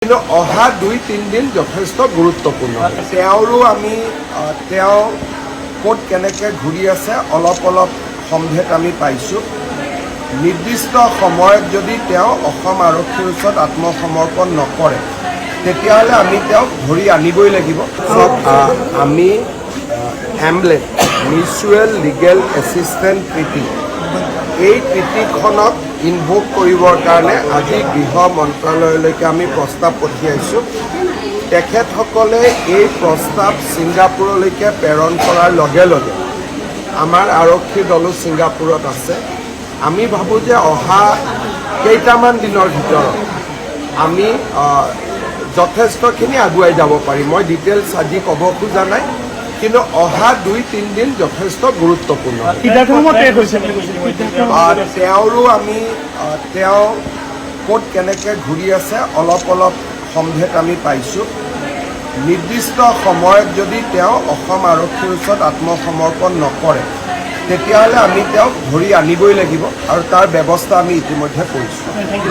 কিন্তু অহা ২-৩ দিন যথেষ্ট গুৰুত্বপূৰ্ণ। তেওঁৰো আমি তেওঁ ক'ত কেনেকৈ ঘূৰি আছে অলপ সম্ভেদ আমি পাইছোঁ। নিৰ্দিষ্ট সময়ত যদি তেওঁ অসম আৰক্ষীৰ ওচৰত আত্মসমৰ্পণ নকৰে তেতিয়াহ'লে আমি তেওঁক ধৰি আনিবই লাগিব। আমি omelette mutual legal assistance treaty এই ট্ৰিটিখনক ইনভোক কৰিবৰ কাৰণে আজি গৃহ মন্ত্ৰালয়লৈকে আমি প্ৰস্তাৱ পঠিয়াইছোঁ। তেখেতসকলে এই প্ৰস্তাৱ ছিংগাপুৰলৈকে প্ৰেৰণ কৰাৰ লগে লগে আমাৰ আৰক্ষী দলো ছিংগাপুৰত আছে। আমি ভাবোঁ যে অহা কেইটামান দিনৰ ভিতৰত আমি যথেষ্টখিনি আগুৱাই যাব পাৰিম। মই ডিটেইলছ আজি ক'ব খোজা নাই, কিন্তু অহা ২-৩ দিন যথেষ্ট গুৰুত্বপূৰ্ণ। তেওঁৰো আমি তেওঁ ক'ত কেনেকৈ ঘূৰি আছে অলপ সম্ভেদ আমি পাইছোঁ। নিৰ্দিষ্ট সময়ত যদি তেওঁ অসম আৰক্ষীৰ ওচৰত আত্মসমৰ্পণ নকৰে তেতিয়াহ'লে আমি তেওঁক ধৰি আনিবই লাগিব আৰু তাৰ ব্যৱস্থা আমি ইতিমধ্যে কৰিছোঁ।